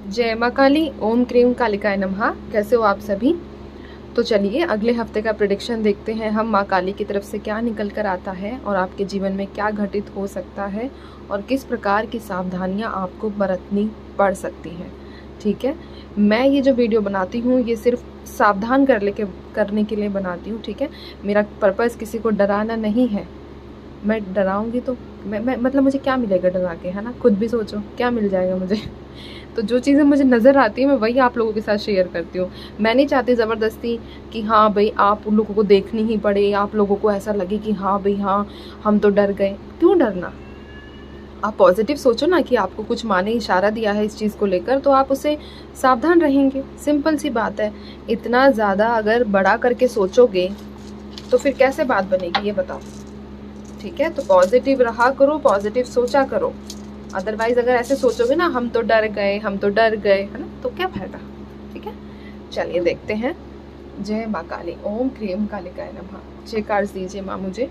जय माँ काली, ओम क्रीम कालिकाय नमः। कैसे हो आप सभी? तो चलिए अगले हफ्ते का प्रेडिक्शन देखते हैं हम माँ काली की तरफ से क्या निकल कर आता है और आपके जीवन में क्या घटित हो सकता है और किस प्रकार की सावधानियाँ आपको बरतनी पड़ सकती हैं। ठीक है, मैं ये जो वीडियो बनाती हूँ ये सिर्फ सावधान करने के लिए बनाती हूँ। ठीक है, मेरा पर्पज़ किसी को डराना नहीं है। मैं डराऊंगी तो मैं मतलब मुझे क्या मिलेगा डरा के, है ना? खुद भी सोचो क्या मिल जाएगा मुझे। तो जो चीज़ें मुझे नज़र आती है मैं वही आप लोगों के साथ शेयर करती हूँ। मैं नहीं चाहती ज़बरदस्ती कि हाँ भाई आप उन लोगों को देखनी ही पड़े, आप लोगों को ऐसा लगे कि हाँ भाई हाँ हम तो डर गए। क्यों डरना? आप पॉजिटिव सोचो ना कि आपको कुछ माँ ने इशारा दिया है इस चीज़ को लेकर, तो आप उससे सावधान रहेंगे। सिंपल सी बात है। इतना ज़्यादा अगर बड़ा करके सोचोगे तो फिर कैसे बात बनेगी ये बताओ। ठीक है, तो पॉजिटिव रहा करो, पॉजिटिव सोचा करो। अदरवाइज अगर ऐसे सोचोगे ना हम तो डर गए, हम तो डर गए, है ना, तो क्या फायदा। ठीक है, चलिए देखते हैं। जय माँ काली, ओम क्रीम कालिकाय नमः। 6 कार्ड्स दीजिए माँ मुझे।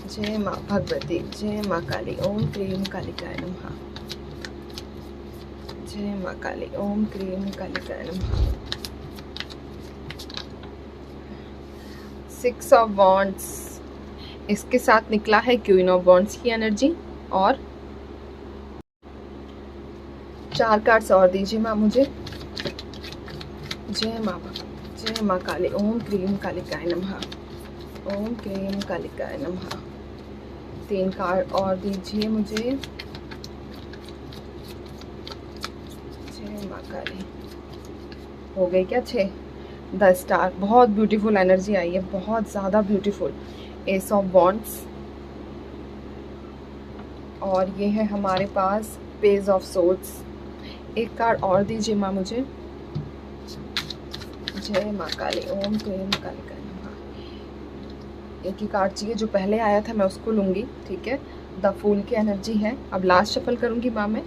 जय माँ भगवती, जय माँ काली, ओम क्रीम कालिकाय नमः। जय माँ काली, ओम क्रीम कालिकाय नमः। 6 ऑफ वॉन्ड्स, इसके साथ निकला है क्वीन ऑफ वॉन्ड्स की एनर्जी। और 4 कार्ड्स और दीजिए माँ मुझे। जय माँ, जय माँ काली, ओम क्रीम कालिकाय नमः। ओम क्रीम कालिकाय नमः। 3 कार्ड और दीजिए मुझे। जय माँ काली। हो गई क्या 6? 10 स्टार। बहुत ब्यूटीफुल एनर्जी आई है, बहुत ज़्यादा ब्यूटीफुल। एस ऑफ वॉन्ड्स, और ये है हमारे पास पेज ऑफ सोर्ड्स। 1 कार्ड और दीजिए माँ मुझे। जय माँ काली, ओम क्रीम कालिकाय नमः। एक ही कार्ड चाहिए, जो पहले आया था मैं उसको लूँगी। ठीक है, द फूल की एनर्जी है। अब लास्ट शफल करूँगी माँ मैं।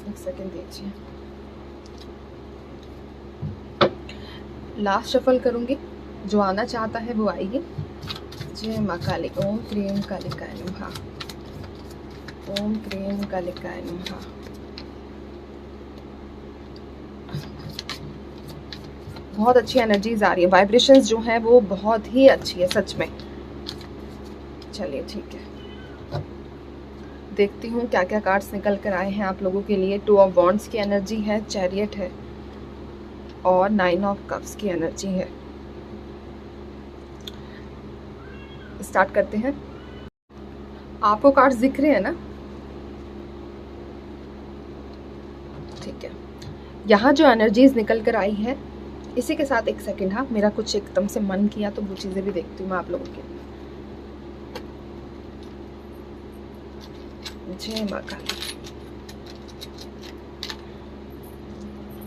1 सेकेंड दीजिए, लास्ट शफल करूँगी। जो आना चाहता है वो आइए। जय माँ काली, ओम क्रीम कालिकाय नमः। ओम क्रीम कालिकाय नमः। बहुत अच्छी एनर्जीज आ रही है, वाइब्रेशंस जो है वो बहुत ही अच्छी है सच में। चलिए ठीक है, देखती हूँ क्या क्या कार्ड्स निकल कर आए हैं आप लोगों के लिए। 2 ऑफ वॉन्ड्स की एनर्जी है, चैरियट है, और 9 ऑफ कप्स की एनर्जी है। स्टार्ट करते हैं। आपको कार्ड्स दिख रहे हैं ना? ठीक है, यहाँ जो एनर्जीज निकल कर आई है इसी के साथ 1 सेकेंड, हाँ मेरा कुछ एकदम से मन किया तो वो चीज़ें भी देखती हूँ मैं आप लोगों के। जय माँ काली।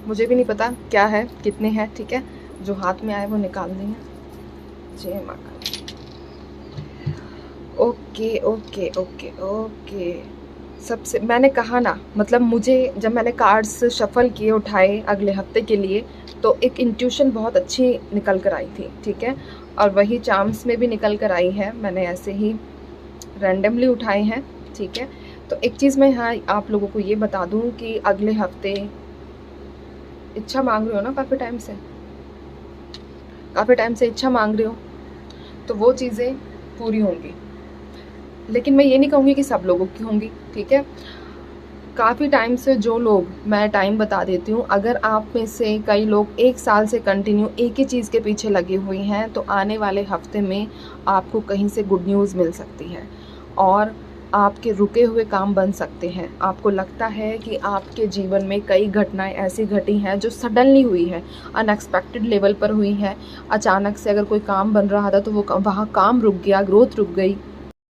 मुझे भी नहीं पता क्या है, कितने हैं। ठीक है, जो हाथ में आए वो निकाल देंगे। जय माँ Kali. Okay okay okay okay. सबसे मैंने कहा ना, मतलब मुझे जब मैंने कार्ड्स शफल किए उठाए अगले हफ्ते के लिए, तो एक इंट्यूशन बहुत अच्छी निकल कर आई थी। ठीक है, और वही चार्म्स में भी निकल कर आई है। मैंने ऐसे ही रैंडमली उठाए हैं। ठीक है, तो एक चीज़ मैं यहाँ आप लोगों को ये बता दूँ कि अगले हफ्ते इच्छा मांग रहे हो ना, काफ़ी टाइम से इच्छा मांग रहे हो, तो वो चीज़ें पूरी होंगी। लेकिन मैं ये नहीं कहूँगी कि सब लोगों की होंगी। ठीक है, काफ़ी टाइम से जो लोग, मैं टाइम बता देती हूँ, अगर आप में से कई लोग 1 साल से कंटिन्यू एक ही चीज़ के पीछे लगे हुए हैं, तो आने वाले हफ्ते में आपको कहीं से गुड न्यूज़ मिल सकती है और आपके रुके हुए काम बन सकते हैं। आपको लगता है कि आपके जीवन में कई घटनाएं ऐसी घटी हैं जो सडनली हुई है, अनएक्सपेक्टेड लेवल पर हुई है। अचानक से अगर कोई काम बन रहा था तो वो वहाँ काम रुक गया, ग्रोथ रुक गई,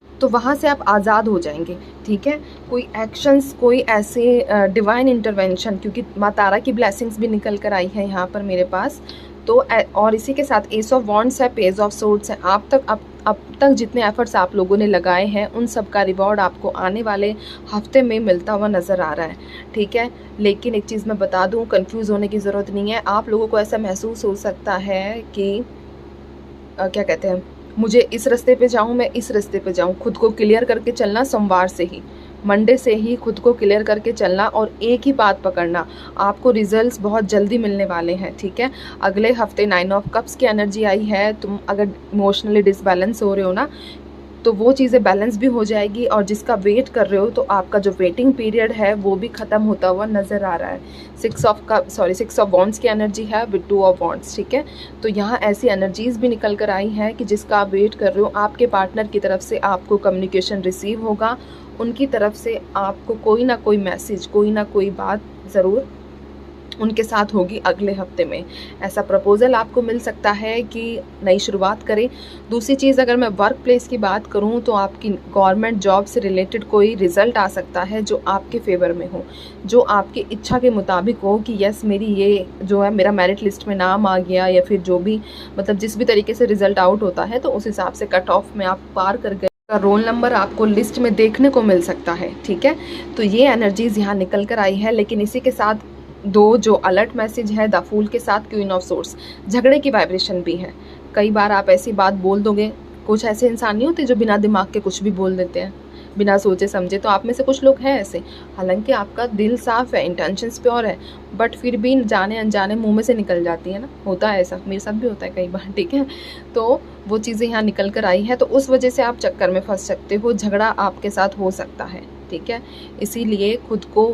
तो वहाँ से आप आज़ाद हो जाएंगे। ठीक है, कोई एक्शंस, कोई ऐसे डिवाइन इंटरवेंशन, क्योंकि माँ तारा की ब्लेसिंग्स भी निकल कर आई है यहाँ पर मेरे पास। तो और इसी के साथ एस ऑफ वॉन्ड्स है, पेज ऑफ सोर्ड्स है। अब तक जितने एफर्ट्स आप लोगों ने लगाए हैं उन सब का रिवॉर्ड आपको आने वाले हफ्ते में मिलता हुआ नज़र आ रहा है। ठीक है, लेकिन एक चीज़ मैं बता दूँ, कंफ्यूज होने की ज़रूरत नहीं है। आप लोगों को ऐसा महसूस हो सकता है कि क्या कहते हैं, मुझे इस रास्ते पे जाऊँ, मैं इस रास्ते पे जाऊँ, खुद को क्लियर करके चलना। सोमवार से ही, मंडे से ही खुद को क्लियर करके चलना और एक ही बात पकड़ना। आपको रिजल्ट्स बहुत जल्दी मिलने वाले हैं, ठीक है। अगले हफ्ते 9 ऑफ कप्स की एनर्जी आई है। तुम अगर इमोशनली डिसबैलेंस हो रहे हो ना, तो वो चीज़ें बैलेंस भी हो जाएगी, और जिसका वेट कर रहे हो तो आपका जो वेटिंग पीरियड है वो भी ख़त्म होता हुआ नज़र आ रहा है। 6 ऑफ वॉन्ड्स की एनर्जी है विद 2 ऑफ वॉन्ड्स, ठीक है। तो यहाँ ऐसी एनर्जीज़ भी निकल कर आई हैं कि जिसका आप वेट कर रहे हो, आपके पार्टनर की तरफ से आपको कम्युनिकेशन रिसीव होगा, उनकी तरफ से आपको कोई ना कोई मैसेज, कोई ना कोई बात ज़रूर उनके साथ होगी अगले हफ्ते में। ऐसा प्रपोज़ल आपको मिल सकता है कि नई शुरुआत करें। दूसरी चीज़, अगर मैं वर्क प्लेस की बात करूं तो आपकी गवर्नमेंट जॉब से रिलेटेड कोई रिज़ल्ट आ सकता है जो आपके फेवर में हो, जो आपकी इच्छा के मुताबिक हो कि यस मेरी ये जो है मेरा मेरिट लिस्ट में नाम आ गया, या फिर जो भी मतलब जिस भी तरीके से रिज़ल्ट आउट होता है तो उस हिसाब से कट ऑफ में आप पार कर गए, रोल नंबर आपको लिस्ट में देखने को मिल सकता है, ठीक है। तो ये एनर्जीज़ यहाँ निकल कर आई है। लेकिन इसी के साथ दो जो अलर्ट मैसेज है द फूल के साथ क्वीन ऑफ सोर्स, झगड़े की वाइब्रेशन भी है। कई बार आप ऐसी बात बोल दोगे, कुछ ऐसे इंसान नहीं होते जो बिना दिमाग के कुछ भी बोल देते हैं, बिना सोचे समझे। तो आप में से कुछ लोग हैं ऐसे, हालांकि आपका दिल साफ है, इंटेंशंस प्योर है, बट फिर भी जाने अनजाने मुंह में से निकल जाती है ना। होता है ऐसा, मेरे साथ भी होता है कई बार, ठीक है। तो वो चीज़ें यहाँ निकल कर आई है, तो उस वजह से आप चक्कर में फंस सकते हो, झगड़ा आपके साथ हो सकता है, ठीक है। इसीलिए खुद को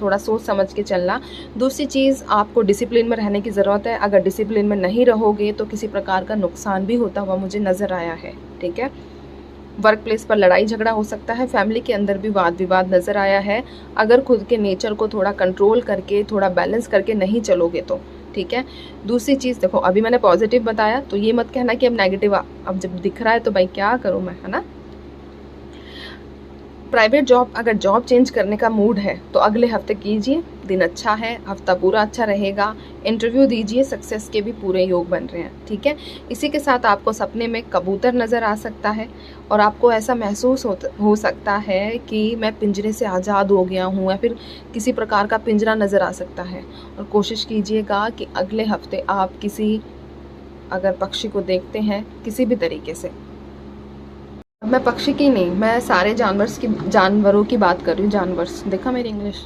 थोड़ा सोच समझ के चलना। दूसरी चीज़, आपको डिसिप्लिन में रहने की ज़रूरत है। अगर डिसिप्लिन में नहीं रहोगे तो किसी प्रकार का नुकसान भी होता हुआ मुझे नज़र आया है, ठीक है। वर्क प्लेस पर लड़ाई झगड़ा हो सकता है, फैमिली के अंदर भी वाद विवाद नज़र आया है। अगर खुद के नेचर को थोड़ा कंट्रोल करके, थोड़ा बैलेंस करके नहीं चलोगे तो, ठीक है। दूसरी चीज़ देखो, अभी मैंने पॉजिटिव बताया तो ये मत कहना कि अब नेगेटिव अब जब दिख रहा है तो भाई क्या करूँ मैं, है ना। प्राइवेट जॉब, अगर जॉब चेंज करने का मूड है तो अगले हफ्ते कीजिए, दिन अच्छा है, हफ्ता पूरा अच्छा रहेगा। इंटरव्यू दीजिए, सक्सेस के भी पूरे योग बन रहे हैं, ठीक है। इसी के साथ आपको सपने में कबूतर नज़र आ सकता है और आपको ऐसा महसूस हो सकता है कि मैं पिंजरे से आज़ाद हो गया हूँ, या फिर किसी प्रकार का पिंजरा नज़र आ सकता है। और कोशिश कीजिएगा कि अगले हफ्ते आप किसी अगर पक्षी को देखते हैं किसी भी तरीके से, मैं पक्षी की नहीं, मैं सारे जानवरों की बात कर रही हूँ। जानवर्स, देखा मेरी इंग्लिश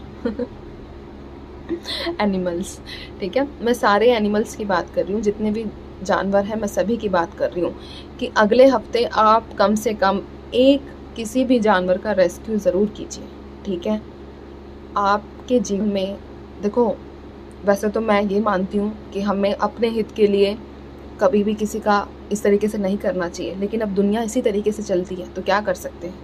एनिमल्स, ठीक है। मैं सारे एनिमल्स की बात कर रही हूँ, जितने भी जानवर हैं मैं सभी की बात कर रही हूँ कि अगले हफ्ते आप कम से कम एक किसी भी जानवर का रेस्क्यू ज़रूर कीजिए, ठीक है। आपके जीवन में देखो, वैसे तो मैं ये मानती हूँ कि हमें अपने हित के लिए कभी भी किसी का इस तरीके से नहीं करना चाहिए, लेकिन अब दुनिया इसी तरीके से चलती है तो क्या कर सकते हैं,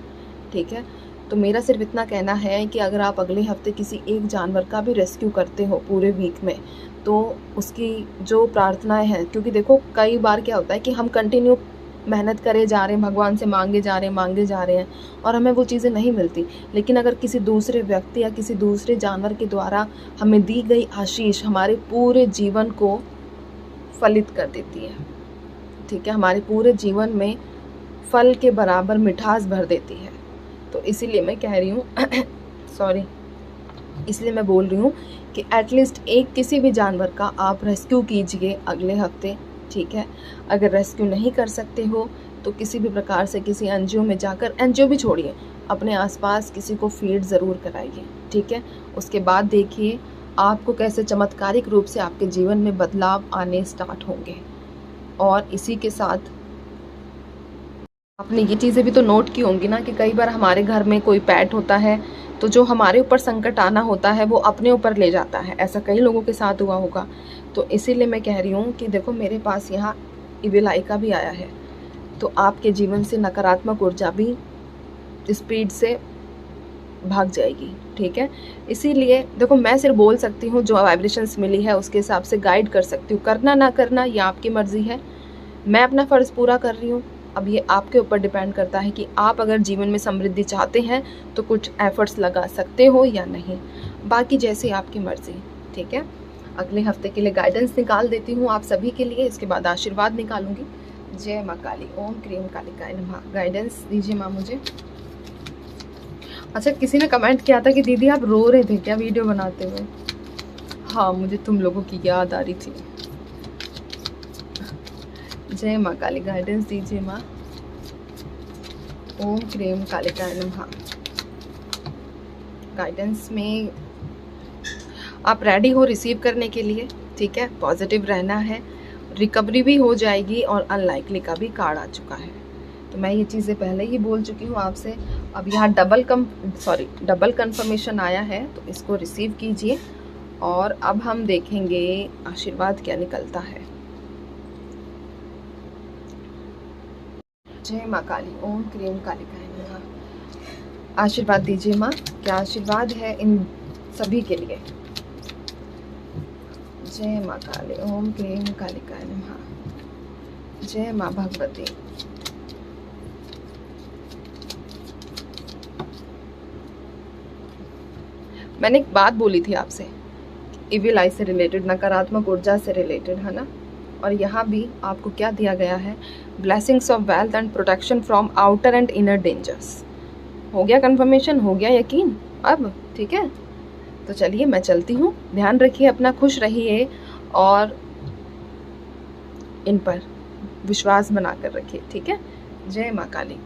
ठीक है। तो मेरा सिर्फ इतना कहना है कि अगर आप अगले हफ्ते किसी एक जानवर का भी रेस्क्यू करते हो पूरे वीक में, तो उसकी जो प्रार्थनाएं हैं, क्योंकि देखो कई बार क्या होता है कि हम कंटिन्यू मेहनत करे जा रहे हैं, भगवान से मांगे जा रहे हैं और हमें वो चीज़ें नहीं मिलती। लेकिन अगर किसी दूसरे व्यक्ति या किसी दूसरे जानवर के द्वारा हमें दी गई आशीष हमारे पूरे जीवन को फलित कर देती है, ठीक है, हमारे पूरे जीवन में फल के बराबर मिठास भर देती है। तो इसीलिए मैं कह रही हूँ सॉरी, इसलिए मैं बोल रही हूँ कि एटलीस्ट एक किसी भी जानवर का आप रेस्क्यू कीजिए अगले हफ्ते, ठीक है। अगर रेस्क्यू नहीं कर सकते हो तो किसी भी प्रकार से किसी एनजीओ में जाकर, एनजीओ भी छोड़िए, अपने आसपास किसी को फीड ज़रूर कराइए, ठीक है। उसके बाद देखिए आपको कैसे चमत्कारिक रूप से आपके जीवन में बदलाव आने स्टार्ट होंगे। और इसी के साथ आपने ये चीज़ें भी तो नोट की होंगी ना कि कई बार हमारे घर में कोई पेट होता है तो जो हमारे ऊपर संकट आना होता है वो अपने ऊपर ले जाता है। ऐसा कई लोगों के साथ हुआ होगा। तो इसीलिए मैं कह रही हूँ कि देखो मेरे पास यहाँ इविल आई का भी आया है, तो आपके जीवन से नकारात्मक ऊर्जा भी स्पीड से भाग जाएगी, ठीक है। इसीलिए देखो मैं सिर्फ बोल सकती हूँ, जो वाइब्रेशंस मिली है उसके हिसाब से गाइड कर सकती हूँ। करना ना करना ये आपकी मर्जी है, मैं अपना फ़र्ज़ पूरा कर रही हूँ। अब ये आपके ऊपर डिपेंड करता है कि आप अगर जीवन में समृद्धि चाहते हैं तो कुछ एफर्ट्स लगा सकते हो या नहीं, बाकी जैसे आपकी मर्ज़ी, ठीक है। अगले हफ्ते के लिए गाइडेंस निकाल देती हूँ आप सभी के लिए, इसके बाद आशीर्वाद निकालूंगी। जय माँ काली, ओम क्रीम कालिकाय नमः। गाइडेंस दीजिए माँ मुझे। अच्छा, किसी ने कमेंट किया था कि दीदी आप रो रहे थे क्या वीडियो बनाते हुए? हाँ, मुझे तुम लोगों की याद आ रही थी। जय माँ काली, गाइडेंस दीजिए माँ। ओम क्रीम कालिकाय नमः। गाइडेंस में आप रेडी हो रिसीव करने के लिए, ठीक है। पॉजिटिव रहना है, रिकवरी भी हो जाएगी और अनलाइकली का भी कार्ड आ चुका है। तो मैं ये चीज़ें पहले ही बोल चुकी हूँ आपसे। अब यहाँ डबल कंफर्मेशन आया है, तो इसको रिसीव कीजिए। और अब हम देखेंगे आशीर्वाद क्या निकलता है। जय माँ काली, ओम क्रीम कालिकाय नमः। आशीर्वाद दीजिए माँ, क्या आशीर्वाद है इन सभी के लिए। जय माँ काली, ओम क्रीम कालिकाय नमः। जय माँ भगवती। मैंने एक बात बोली थी आपसे, इविल आई से रिलेटेड, नकारात्मक ऊर्जा से रिलेटेड, है ना। और यहाँ भी आपको क्या दिया गया है, blessings of wealth and protection from outer and inner dangers. हो गया कंफर्मेशन, हो गया यकीन अब, ठीक है। तो चलिए मैं चलती हूँ, ध्यान रखिए अपना, खुश रहिए और इन पर विश्वास बनाकर रखिए, ठीक है। जय माँ काली।